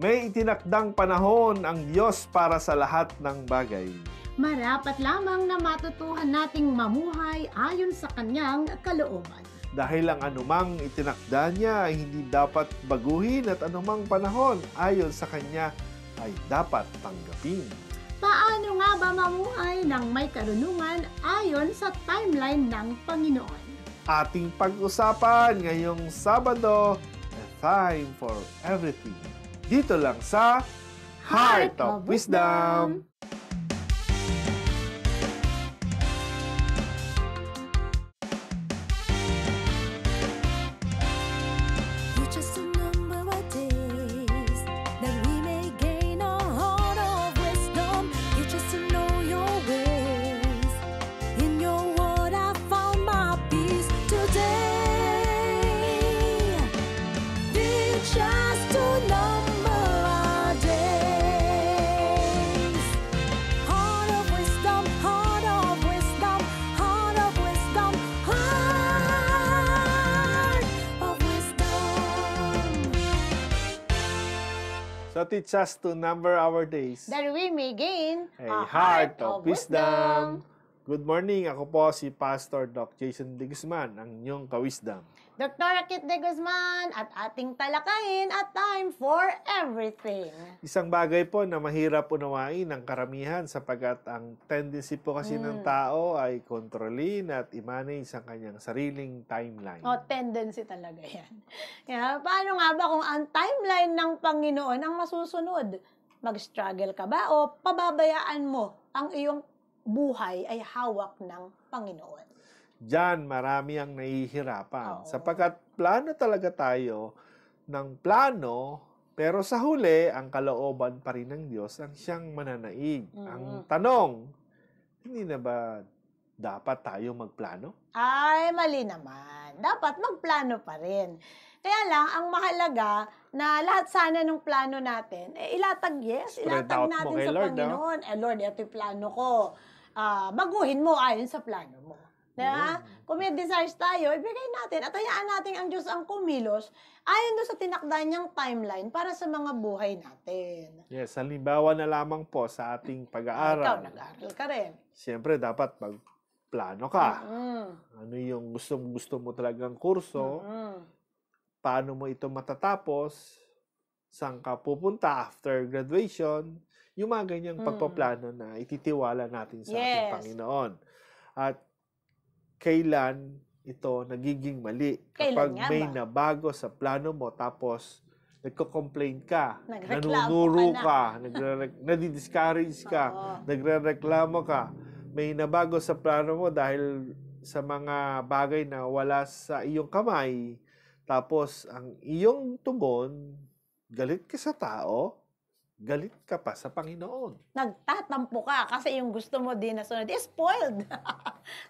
May itinakdang panahon ang Diyos para sa lahat ng bagay. Marapat lamang na matutuhan nating mamuhay ayon sa kanyang kalooban. Dahil ang anumang itinakda niya ay hindi dapat baguhin at anumang panahon ayon sa kanya ay dapat tanggapin. Paano nga ba mamuhay ng may karunungan ayon sa timeline ng Panginoon? Ating pag-usapan ngayong Sabado, A Time for Everything. Dito lang sa Heart of Wisdom. So teach us to number our days. That we may gain A heart of wisdom. Good morning, ako po si Pastor Doc Jason De Guzman, ang inyong kawisdom. Dr. Kit De Guzman at ating talakayin at time for everything. Isang bagay po na mahirap unawain ng karamihan sapagkat ang tendency po kasi ng tao ay kontrolin at i-manage ang kanyang sariling timeline. Tendency talaga yan. Kaya, paano nga ba kung ang timeline ng Panginoon ang masusunod? Mag-struggle ka ba o pababayaan mo ang iyong buhay ay hawak ng Panginoon? Diyan marami ang nahihirapan. Sapagkat plano talaga tayo ng plano, pero sa huli, ang kalooban pa rin ng Diyos ang siyang mananaig. Ang tanong, hindi na ba dapat tayo magplano? Ay, mali naman. Dapat magplano pa rin. Kaya lang, ang mahalaga na lahat sana ng plano natin, ilatag ilatag natin sa Lord, Panginoon. Lord, ito yung plano ko. Baguhin mo ayon sa plano mo. Diba? Kung may desires tayo, ibigay natin at hayaan natin ang Diyos ang kumilos ayon doon sa tinakda niyang timeline para sa mga buhay natin. Yes, halimbawa na lamang po sa ating pag-aaral. Ikaw, nag-aaral ka rin. Siyempre, dapat magplano ka. Ano yung gusto mo talagang kurso? Paano mo ito matatapos? Saan ka pupunta after graduation? Yung mga ganyang pagpaplano na ititiwala natin sa ating Panginoon. At kailan ito nagiging mali? Kapag may nabago sa plano mo, tapos nagko-complain ka, nanunuro ka, nadi-discourage ka, nagre-reklamo ka, may nabago sa plano mo dahil sa mga bagay na wala sa iyong kamay, tapos ang iyong tugon, galit ka sa tao, galit ka pa sa Panginoon. Nagtatampo ka kasi yung gusto mo din na sunod, spoiled.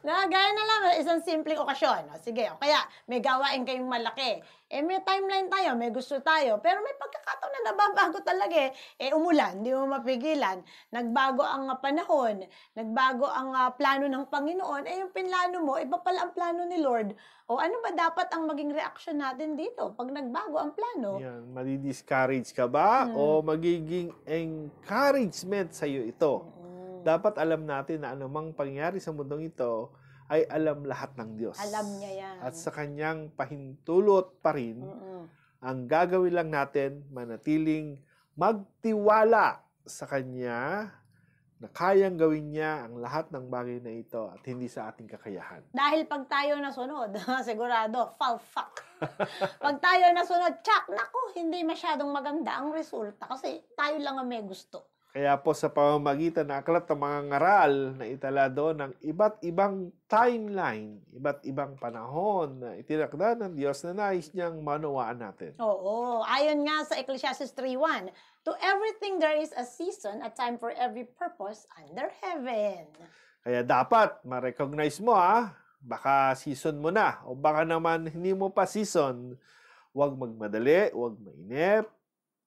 Gaya na lang, isang simpleng okasyon. Sige, kaya may gawain kayong malaki. May timeline tayo, may gusto tayo, pero may pagkakataon na nababago talaga umulan, hindi mo mapigilan. Nagbago ang panahon, nagbago ang plano ng Panginoon, yung pinlano mo, iba pala ang plano ni Lord. O ano ba dapat ang maging reaction natin dito pag nagbago ang plano? Yan, madi-discourage ka ba o magiging encouragement sa iyo ito? Dapat alam natin na anumang pangyayari sa mundong ito ay alam lahat ng Diyos. Alam niya yan. At sa kanyang pahintulot pa rin, ang gagawin lang natin, manatiling magtiwala sa kanya na kayang gawin niya ang lahat ng bagay na ito at hindi sa ating kakayahan. Dahil pag tayo nasunod, sigurado, fuck. Pag tayo nasunod, naku, hindi masyadong maganda ang resulta kasi tayo lang ang may gusto. Kaya po sa pamamagitan ng aklat ng mga ngaral na itala doon ng iba't ibang timeline, iba't ibang panahon na itinakda ng Diyos na nais niyang manawaan natin. Oo. Ayon nga sa Ecclesiastes 3:1, to everything there is a season, a time for every purpose under heaven. Kaya dapat ma-recognize mo baka season mo na o baka naman hindi mo pa season. Huwag magmadali, huwag mainip.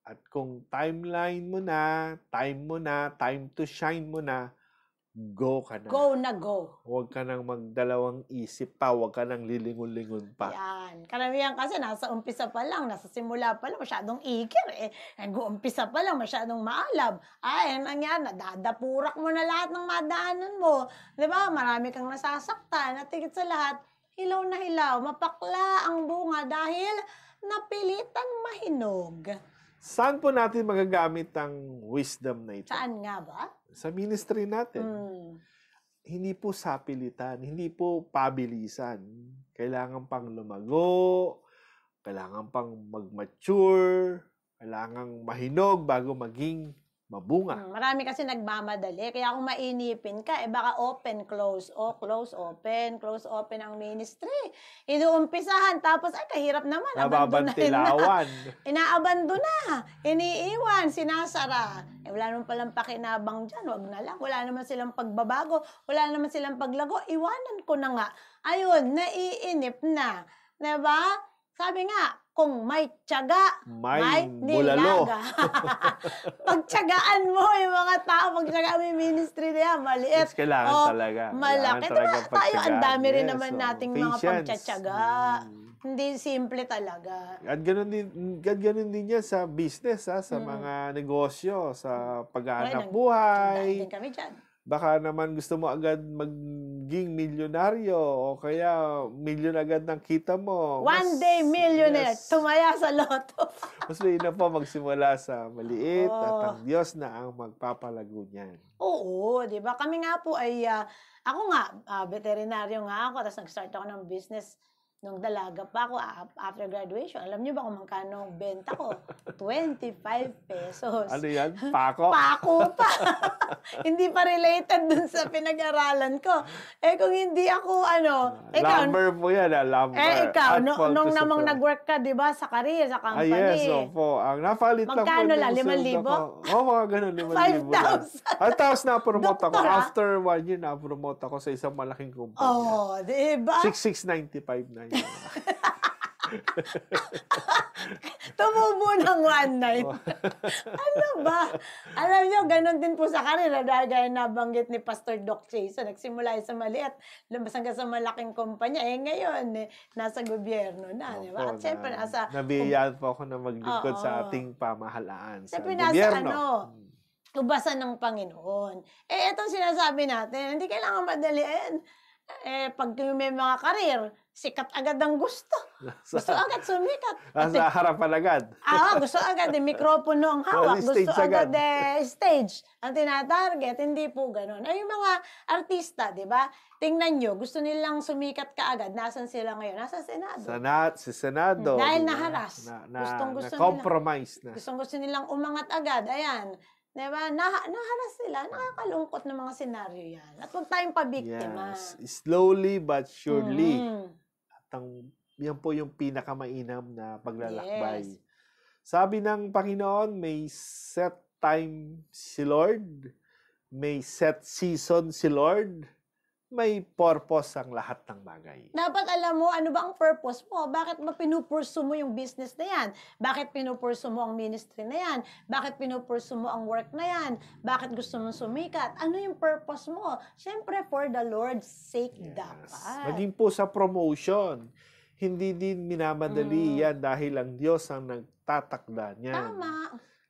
At kung timeline mo na, time to shine mo na, go ka na. Go na go. Huwag ka nang magdalawang isip pa, huwag ka nang lilingon-lingon pa. Yan. Karamihan kasi nasa umpisa pa lang, nasa simula pa lang, masyadong ikir eh. Nag-uumpisa pa lang, masyadong maalab. Ay, ang nangyari, nadadapurak mo na lahat ng madaanan mo. Di ba? Marami kang nasasaktan. At higit sa lahat, hilaw na hilaw. Mapakla ang bunga dahil napilitan mahinog. Saan po natin magagamit ang wisdom na ito? Saan nga ba? Sa ministry natin. Hindi po sapilitan, hindi po pabilisan. Kailangan pang lumago, kailangan pang mag-mature, kailangan mahinog bago maging mabunga. Marami kasi nagmamadali. Kaya kung mainipin ka, baka open, close, close, open ang ministry. Inuumpisahan, tapos ay kahirap naman. Nababantilawan. Inaabandona, iniiwan, sinasara. Wala naman palang pakinabang dyan, wag na lang. Wala naman silang pagbabago, wala naman silang paglago. Iwanan ko na nga. Ayun, naiinip na. Diba? Sabi nga, kung may tiyaga, may bulalo. nilaga. Pagtiyagaan mo yung mga tao, pagtiyagaan mo yung ministry na yan, maliit. Yes, kailangan talaga. Malaki. Diba, tayo, ang dami rin naman nating mga patience. pagtsatsaga. Hindi simple talaga. At ganun din yan sa business, sa mga negosyo, sa paghahanap buhay. Dahil kami dyan. Baka naman gusto mo agad maging milyonaryo o kaya milyon agad ng kita mo. One day millionaire, tumaya sa loto. Mas mainam po magsimula sa maliit at ang Diyos na ang magpapalago niyan. Oo, di ba? Kami nga po ay, ako nga, veterinaryo nga ako, tapos nag-start ako ng business nung dalaga pa ako after graduation. Alam niyo ba kung magkano ang benta ko? 25 pesos. Ano yan? Pako? Pako pa. Hindi pa related dun sa pinag-aralan ko. Kung hindi ako, Lumber po yan, lumber. Ikaw, nung namang nag-work ka, di ba, sa career, sa company. Yes, opo. Ang napalit lang po. Magkano lang? 5,000? Mga ganun, 5,000. 5,000 na-promote ako. After 1 year, na-promote ako sa isang malaking kumpanya. Di ba? 6,695 na yun. Tumubo ng 1,900. Ano ba? Alam nyo, ganun din po sa kanila dahil gaya nabanggit ni Pastor Doc Jason. Nagsimula sa maliit, lumabas hanggang sa malaking kumpanya. Ngayon, nasa gobyerno na. Diba? At syempre, nabiyayaan po ako na maglingkod sa ating pamahalaan. Syempre, sa gobyerno. Ubasan ng Panginoon. Itong sinasabi natin, hindi kailangan madaliin. Pag may mga karir, sikat agad ang gusto. Gusto agad sumikat. Nasa harapan agad. Gusto agad. Mikropono ang hawak. Gusto agad stage ang tinatarget. Hindi po ganun. Yung mga artista, di ba? Tingnan nyo, gusto nilang sumikat kaagad. Nasaan sila ngayon? Nasa Senado. Sa Senado. Dahil naharas. Compromise na. Gusto nilang umangat agad. Ayan. Diba? Naharas sila. Nakakalungkot ng mga senaryo yan. At huwag tayong pabiktima. Yes. Slowly but surely. At yan po yung pinakamainam na paglalakbay. Yes. Sabi ng Panginoon, may set time si Lord, may set season si Lord, may purpose ang lahat ng bagay. Dapat alam mo, ano ba ang purpose mo? Bakit ba pinupursu mo yung business na yan? Bakit pinupursu mo ang ministry na yan? Bakit pinupursu mo ang work na yan? Bakit gusto mong sumikat? Ano yung purpose mo? Siyempre, for the Lord's sake dapat. Maging po sa promotion, hindi din minamadali yan dahil ang Diyos ang nagtatakda niyan. Tama.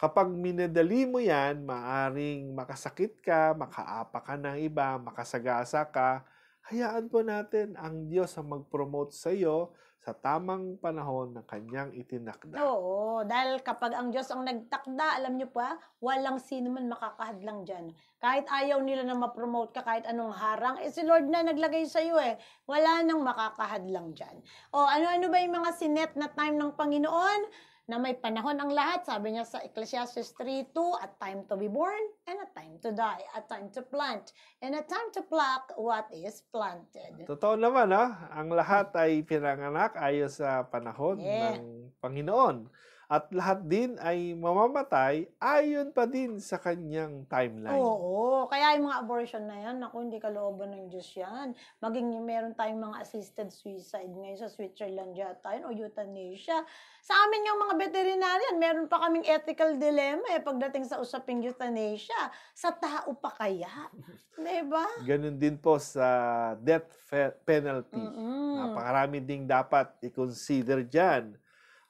Kapag minadali mo yan, maaring makasakit ka, makaapa ka ng iba, makasagasa ka. Hayaan po natin ang Diyos ang mag-promote sa iyo sa tamang panahon na kanyang itinakda. Oo, dahil kapag ang Diyos ang nagtakda, alam niyo pa, walang sino man makakahadlang dyan. Kahit ayaw nila na ma-promote ka, kahit anong harang, si Lord na naglagay sa iyo Wala nang makakahadlang dyan. Ano-ano ba yung mga sinet na time ng Panginoon? Na may panahon ang lahat, sabi niya sa Ecclesiastes 3:2, a time to be born and a time to die, a time to plant and a time to pluck what is planted. Totoo naman, ang lahat ay pinanganak ayon sa panahon ng Panginoon. at lahat din ay mamamatay ayon pa din sa kanyang timeline. Oo, kaya yung mga abortion na yan, naku, hindi kalooban ng Diyos yan. Maging meron tayong mga assisted suicide ngayon sa Switzerland yata yun, o euthanasia. Sa amin yung mga veterinarian, meron pa kaming ethical dilemma pagdating sa usaping euthanasia. Sa tao pa kaya? Diba? Ganun din po sa death penalty. Napakarami ding dapat i-consider dyan.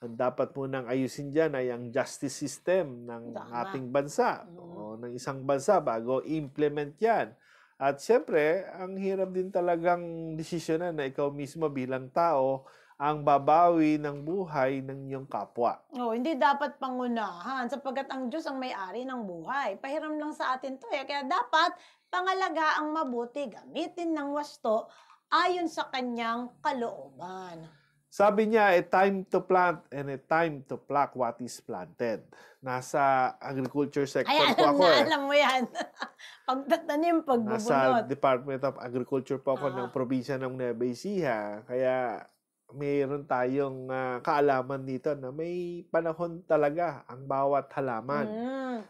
Ang dapat munang ayusin dyan ay ang justice system ng ating bansa o ng isang bansa bago implement yan. At siyempre, ang hirap din talagang desisyonan na ikaw mismo bilang tao ang babawi ng buhay ng iyong kapwa. Hindi dapat pangunahan sapagkat ang Diyos ang may-ari ng buhay. Pahiram lang sa atin to Kaya dapat pangalaga ang mabuti, gamitin ng wasto ayon sa kanyang kalooban. Sabi niya, a time to plant and a time to pluck what is planted. Nasa agriculture sector po ako alam mo yan. Pagtatanim, pagbubunot. Nasa Department of Agriculture po ako ng probinsya ng Nueva Ecija. Kaya mayroon tayong kaalaman dito na may panahon talaga ang bawat halaman.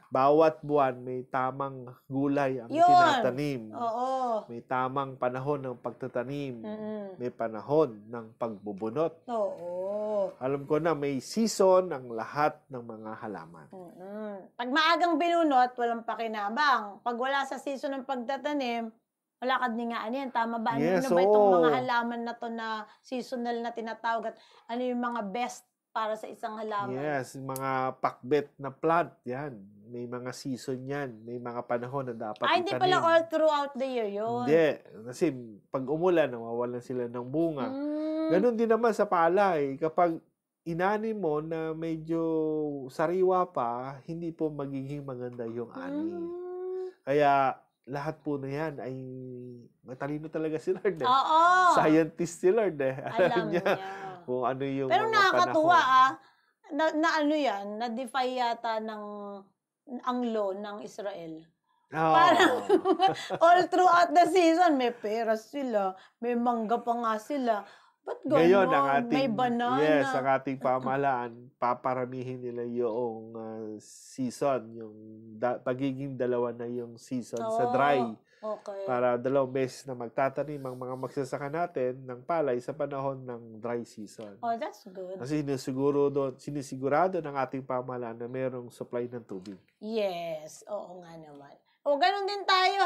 Bawat buwan may tamang gulay ang tinatanim. Oo. May tamang panahon ng pagtatanim. May panahon ng pagbubunot. Oo. Alam ko na may season ang lahat ng mga halaman. Pag maagang binunot, walang pakinabang. Pag wala sa season ng pagtatanim, wala ka din nga yan. Tama ba? Ano ba itong mga halaman na to na seasonal na tinatawag at ano yung mga best para sa isang halaman? Yes, mga pakbet na plant, yan. May mga season yan. May mga panahon na dapat itanim. Hindi pala all throughout the year yun. Hindi. Kasi pag umulan, nawawalan sila ng bunga. Ganon din naman sa palay. Kapag inanim mo na medyo sariwa pa, hindi po magiging maganda yung ani. Kaya lahat po na yan ay matalino talaga si Lord. Oo. Scientist si Lord. Alam niya kung ano yung pero mga nakakatuwa panahon. na ano yan, na-defy yata ng ang law ng Israel. Oh. Parang all throughout the season, may pera sila, may mangga pa nga sila. Ba't gano'n? Ngayon, ang ating, may banana. yes, ang ating pamahalaan, paparamihin nila yung season, yung pagiging dalawa na yung season sa dry. Okay. Para 2 beses na magtatanim ang mga magsasaka natin ng palay sa panahon ng dry season. Oh, that's good. Kasi sinisigurado ng ating pamahalaan na mayroong supply ng tubig. Yes, oo nga naman. Ganun din tayo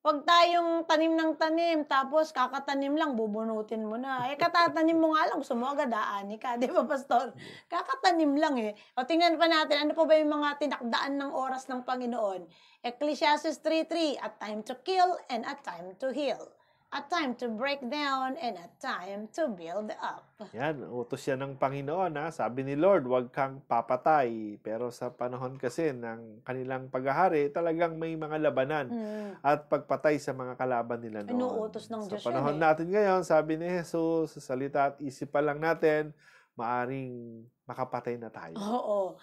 Huwag tayong tanim ng tanim, tapos kakatanim lang, bubunutin mo na. Katatanim mo nga lang, gusto mo agad aani ka. Di ba, Pastor? Kakatanim lang tingnan pa natin, ano pa ba yung mga tinakdaan ng oras ng Panginoon? Ecclesiastes 3:3, a time to kill and a time to heal. A time to break down and a time to build up. Yan, utos yan ng Panginoon. Sabi ni Lord, huwag kang papatay. Pero sa panahon kasi ng kanilang paghahari, talagang may mga labanan at pagpatay sa mga kalaban nila noon. Inuutos ng Diyos sa panahon natin ngayon, sabi ni Jesus, sa salita at isip pa lang natin, maaring makapatay na tayo. Oo.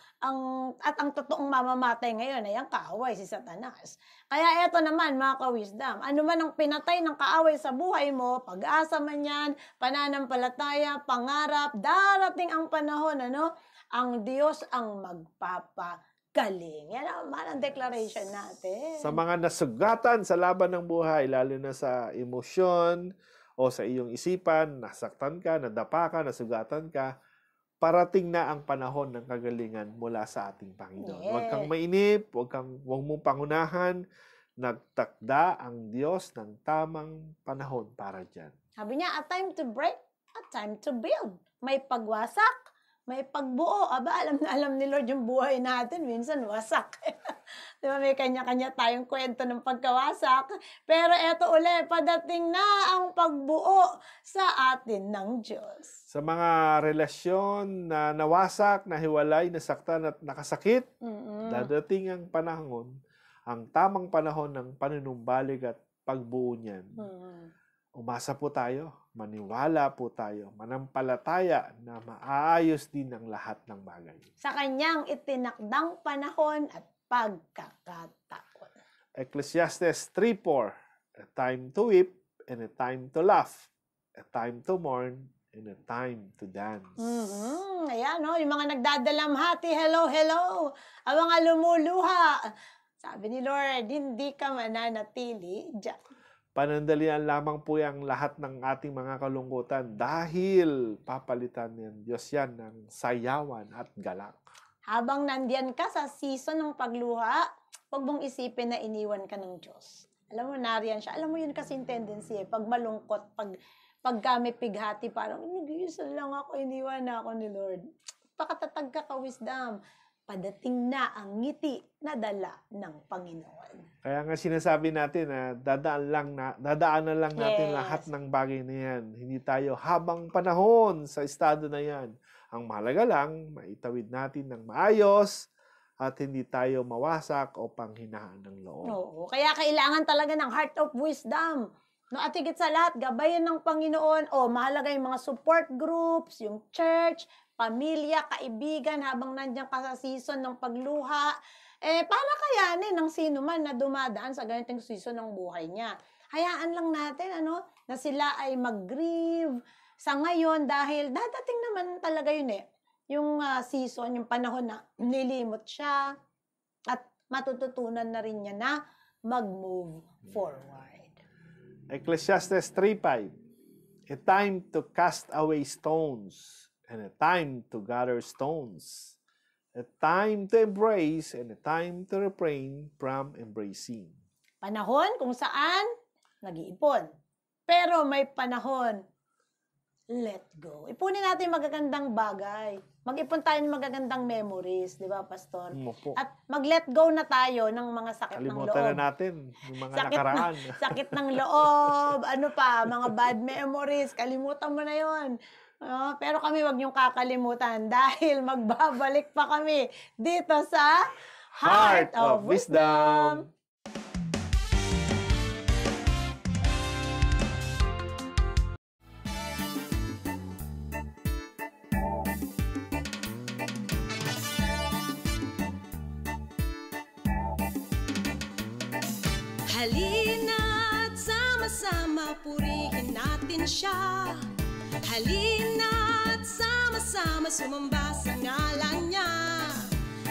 At ang totoong mamamatay ngayon ay ang kaaway, si Satanas. Kaya eto naman, mga ka-wisdom, ano man ang pinatay ng kaaway sa buhay mo, pag-asa man yan, pananampalataya, pangarap, darating ang panahon, ang Diyos ang magpapagaling. Yan naman ang declaration natin. Sa mga nasugatan sa laban ng buhay, lalo na sa emosyon o sa iyong isipan, nasaktan ka, nadapa ka, nasugatan ka, parating na ang panahon ng kagalingan mula sa ating Panginoon. Huwag kang mainip, huwag mong pangunahan, nagtakda ang Diyos ng tamang panahon para dyan. Sabi niya, a time to break, a time to build. May pagwasak, may pagbuo. Alam na alam ni Lord yung buhay natin, minsan wasak. Di ba, may kanya-kanya tayong kwento ng pagkawasak. Pero eto ulit, padating na ang pagbuo sa atin ng Diyos. Sa mga relasyon na nawasak, nahiwalay, nasaktan at nakasakit, dadating ang panahon, ang tamang panahon ng panunumbalik at pagbuo niyan. Umasa po tayo, maniwala po tayo, manampalataya na maaayos din ang lahat ng bagay. Sa kanyang itinakdang panahon at pagkakataon. Ecclesiastes 3:4, a time to weep and a time to laugh, a time to mourn and a time to dance. Ayan, no? Yung mga nagdadalamhati, hello, hello. Ang mga lumuluha. Sabi ni Lord, hindi ka mananatili dyan. Panandalian lamang po yung lahat ng ating mga kalungkutan dahil papalitan ng Diyos yan ng sayawan at galak. Habang nandiyan ka sa season ng pagluha, huwag mong isipin na iniwan ka ng Diyos. Alam mo, nariyan siya. Alam mo yun kasi yung tendency pag malungkot, pag kami pighati, parang, nag-iisa lang ako, iniwan na ako ni Lord. Pakatatag ka wisdom. Padating na ang ngiti na dala ng Panginoon. Kaya nga sinasabi natin na dadaanan lang natin Yes. lahat ng bagay na yan. Hindi tayo habang panahon sa estado na yan. Ang mahalaga lang, maitawid natin ng maayos at hindi tayo mawasak o panghinaan ng loob. Oo, kaya kailangan talaga ng heart of wisdom. No, at higit sa lahat, gabayan ng Panginoon. Mahalaga yung mga support groups, yung church, pamilya, kaibigan, habang nandiyan ka sa season ng pagluha, para kayanin ng sino man na dumadaan sa ganitong season ng buhay niya. Hayaan lang natin, na sila ay mag-grieve sa ngayon dahil dadating naman talaga yun yung season, yung panahon na nilimot siya at matututunan na rin niya na mag-move forward. Ecclesiastes 3:5, a time to cast away stones and a time to gather stones, a time to embrace and a time to refrain from embracing. Panahon kung saan nag-iipon. Pero may panahon, let go. Ipunin natin magagandang bagay. Mag-ipon tayo ng magagandang memories, di ba, Pastor? Opo. At mag-let go na tayo ng mga sakit ng loob. Kalimutan na natin yung mga nakaraan. Sakit ng loob, mga bad memories, kalimutan mo na yon. Pero kami wag niyong kakalimutan dahil magbabalik pa kami dito sa Heart of Wisdom. Halina't sama-sama purihin natin siya. Halina't sama-sama sumamba sa ngalan niya.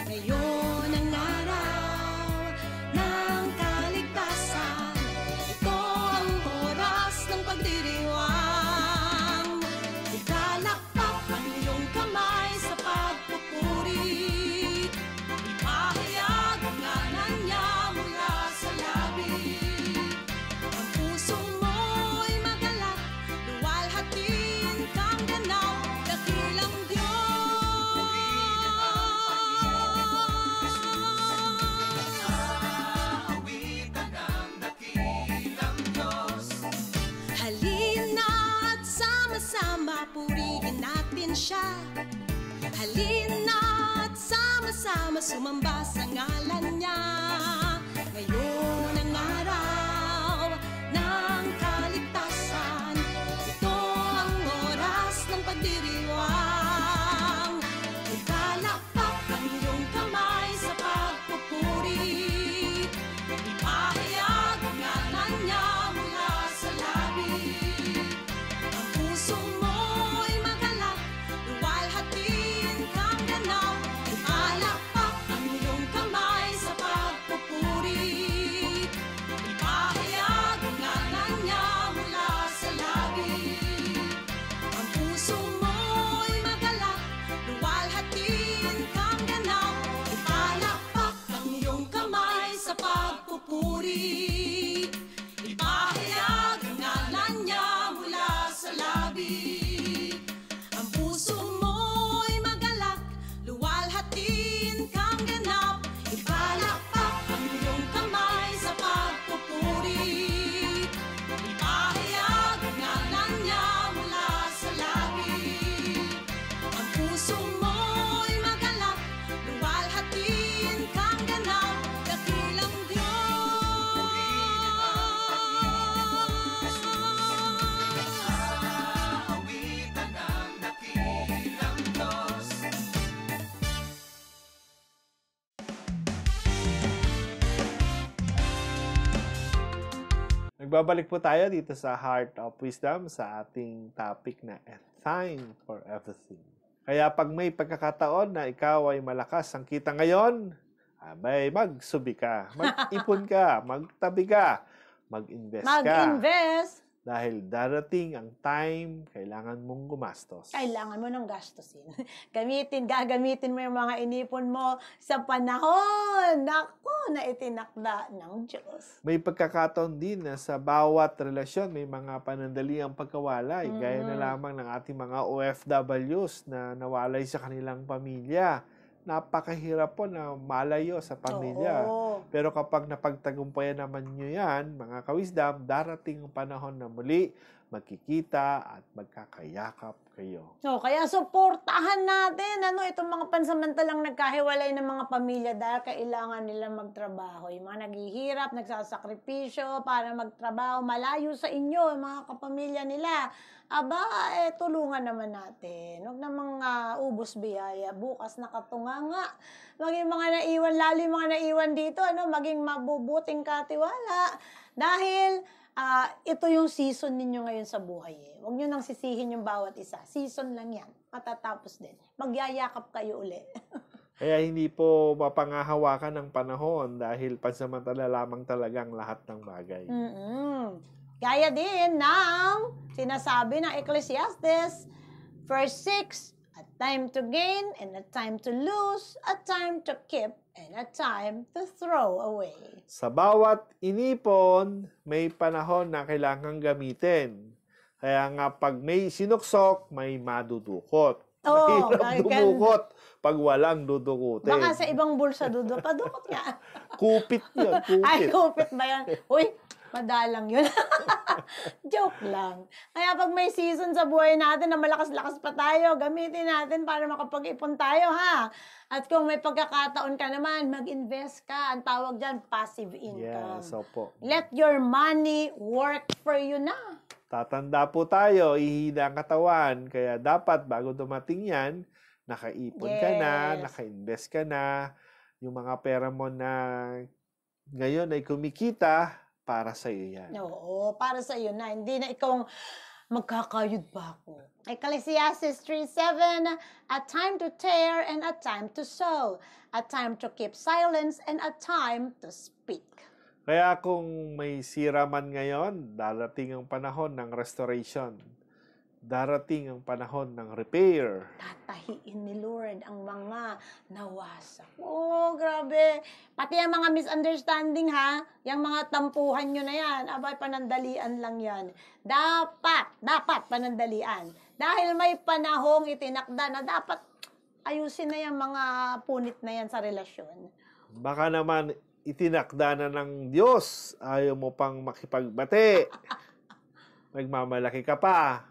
Ngayon ang araw ng kaligtasan. Ito ang oras ng pagdiriwang. Ikalakpak ang iyong kamay sa pagpupuri. Ipahayag ang ngalan niya mula sa labi. Ang puso mo'y magalak, luwalhatin kang ganaw, dakilang Diyos. Aawitan ang dakilang Diyos. Halina't sama-sama purihin natin siya. Halina't sama-sama sumamba sa ngalan niya. Ngayon ang araw ng kaligtasan. Ito ang oras ng pagdiriwang. Ikalakpak ang iyong kamay sa pagpupuri. Ipahayag ang ngalan niya mula sa labi. Ang puso mo'y magalak, luwalhatin kang ganaw. Ikalakpak ang iyong kamay sa pagpupuri. Nagbabalik po tayo dito sa Heart of Wisdom sa ating topic na A Time for Everything. Kaya pag may pagkakataon na ikaw ay malakas ang kita ngayon, abay, magsubi ka, mag-ipon ka, magtabi ka, mag-invest ka. Mag-invest. Dahil darating ang time, kailangan mong gumastos. Kailangan mo ng gastusin. Gagamitin mo yung mga inipon mo sa panahon. Naku, na itinakda ng Diyos. May pagkakataon din na sa bawat relasyon may mga panandaliang pagkawalay. Gaya na lamang ng ating mga OFWs na nawalay sa kanilang pamilya. Napakahirap po na malayo sa pamilya. Oo. Pero kapag napagtagumpayan naman nyo yan, mga kawisdom, darating ang panahon na muli magkikita at magkakayakap kayo. So, kaya suportahan natin itong mga pansamantalang nagkahiwalay ng mga pamilya dahil kailangan nila magtrabaho. Yung mga naghihirap, nagsasakripisyo para magtrabaho, malayo sa inyo, yung mga kapamilya nila. Aba, tulungan naman natin. Huwag namang ubos biyaya. Bukas nakatunganga. Maging mga naiwan, lalo yung mga naiwan dito, maging mabubuting katiwala. Dahil ito yung season ninyo ngayon sa buhay. Huwag nyo nang sisihin yung bawat isa. Season lang yan. Matatapos din. Magyayakap kayo uli. Kaya hindi po mapangahawakan ng panahon dahil pansamantala lamang talagang lahat ng bagay. Gaya din ng sinasabi ng Ecclesiastes, verse 6, a time to gain and a time to lose, a time to keep and a time to throw away. Sa bawat inipon, may panahon na kailangang gamitin. Kaya nga pag may sinuksok, may madudukot. Mahirap dumukot pag walang dudukutin. Baka sa ibang bulsa padukot nga. Kupit yun, kupit. Ay, kupit ba yan? Uy, madalang yun. Joke lang. Kaya pag may season sa buhay natin na malakas-lakas pa tayo, gamitin natin para makapag-ipon tayo, ha? At kung may pagkakataon ka naman, mag-invest ka. Ang tawag dyan, passive income. Yes, opo. Let your money work for you na. Tatanda po tayo, ihina ang katawan. Kaya dapat bago dumating yan, nakaipon ka na, naka-invest ka na. Yung mga pera mo na ngayon ay kumikita, para sa iyo yan. Oo, para sa iyo na. Hindi na ikaw magkakayod ba ako. Ecclesiastes 3:7, a time to tear and a time to sow, a time to keep silence and a time to speak. Kaya kung may sira man ngayon, darating ang panahon ng restoration. Darating ang panahon ng repair. Tatahiin ni Lord ang mga nawasak. Oh, grabe. Pati ang mga misunderstanding, ha? Yung mga tampuhan nyo na yan. Abay, panandalian lang yan. Dapat panandalian. Dahil may panahong itinakda na dapat ayusin na yung mga punit na yan sa relasyon. Baka naman itinakda na ng Diyos. Ayaw mo pang makipagbati. Nagmamalaki ka pa.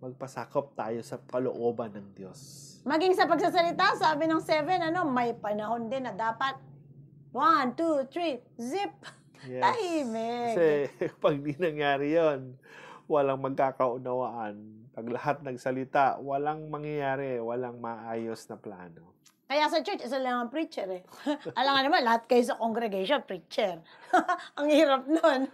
Magpasakop tayo sa kalooban ng Diyos. Maging sa pagsasalita, sabi ng 7, may panahon din na dapat 1, 2, 3, zip. Yes. Tahimik. Kasi pag di nangyari yun, walang magkakaunawaan. Pag lahat nagsalita, walang mangyayari, walang maayos na plano. Kaya sa church, isa lang ang preacher eh. Alam nga naman, lahat kayo sa congregation, preacher. Ang hirap nun.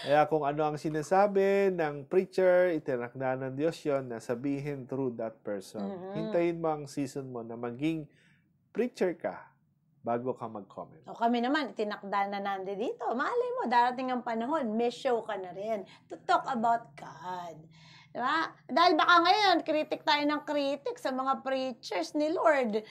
Kaya kung ano ang sinasabi ng preacher, itinakda ng Diyos yun na sabihin through that person. Hintayin mo ang season mo na maging preacher ka bago ka mag-comment. O kami naman, itinakda na nandi dito. Malay mo, darating ang panahon, may show ka na rin to talk about God. Diba? Dahil baka ngayon, kritik tayo ng kritik sa mga preachers ni Lord.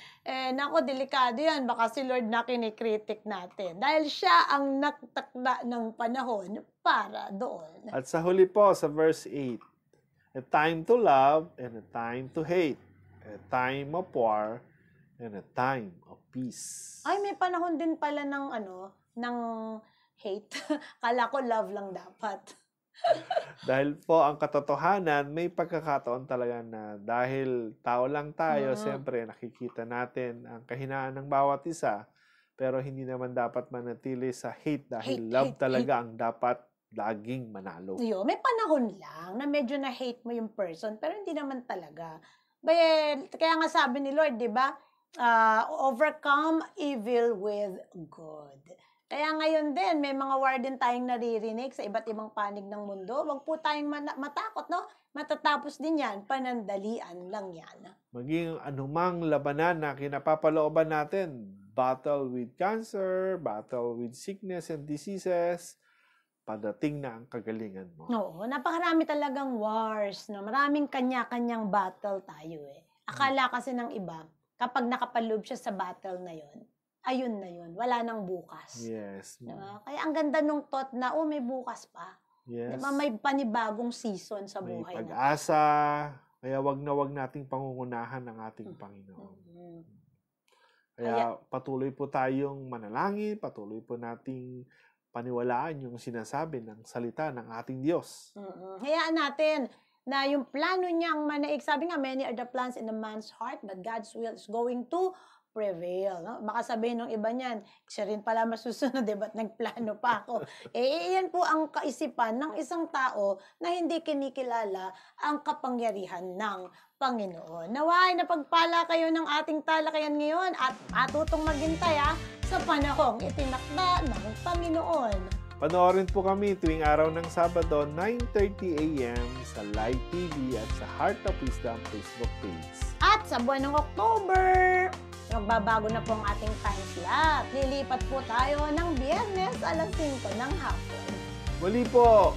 Nako, delikado yan. Baka si Lord na kinikritik natin. Dahil siya ang nagtakda ng panahon para doon. At sa huli po, sa verse 8, a time to love and a time to hate. A time of war and a time of peace. Ay, may panahon din pala ng hate. Kala ko love lang dapat. Dahil po ang katotohanan, may pagkakataon talaga na dahil tao lang tayo, siyempre nakikita natin ang kahinaan ng bawat isa, pero hindi naman dapat manatili sa hate dahil love talaga ang dapat laging manalo. May panahon lang na medyo na-hate mo yung person, pero hindi naman talaga. Kaya nga sabi ni Lord, di ba? Overcome evil with good. Kaya ngayon din, may mga word din tayong naririnig sa iba't ibang panig ng mundo. Huwag po tayong matakot, no? Matatapos din yan, panandalian lang yan. Maging anumang labanan na kinapapalooban natin, battle with cancer, battle with sickness and diseases, padating na ang kagalingan mo. Oo, napakarami talagang wars, no? Maraming kanya-kanyang battle tayo eh. Akala kasi ng iba, kapag nakapaloob siya sa battle na yon, ayun na yun, wala nang bukas. Yes. Diba? Kaya ang ganda nung thought na, may bukas pa. Yes. Diba? May panibagong season sa May buhay natin. pag-asa, kaya wag na wag nating pangungunahan ng ating Panginoon. Mm. Kaya patuloy po tayong manalangin, patuloy po nating paniwalaan yung sinasabi ng salita ng ating Diyos. Hayaan natin na yung plano niyang manaig, sabi nga, many are the plans in a man's heart, but God's will is going to prevail. No? Baka sabihin ng iba niyan, siya rin pala masusunod, ba't nagplano pa ako? Iyan po ang kaisipan ng isang tao na hindi kinikilala ang kapangyarihan ng Panginoon. Naway, napagpala kayo ng ating talakayan ngayon at atutong maghintay sa panahong itinakda ng Panginoon. Panoorin po kami tuwing araw ng Sabado, 9:30 a.m. sa Live TV at sa Heart of Wisdom Facebook page. At sa buwan ng October, magbabago na po ang ating time slot. Lilipat po tayo ng Biyernes alas 5 ng hapon. Muli po,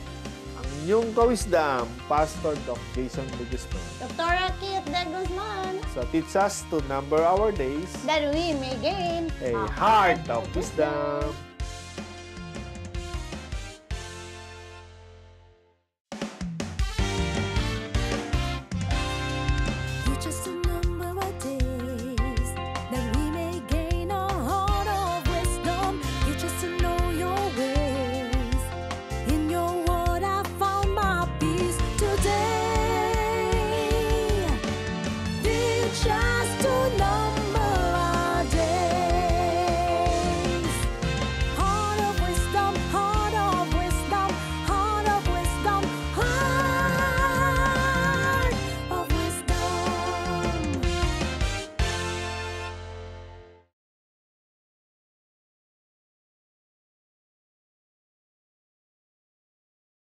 ang inyong kawisdam, Pastor Doc Jason Legusto. Dr. Kit De Guzman, So teach us to number our days that we may gain a heart of wisdom.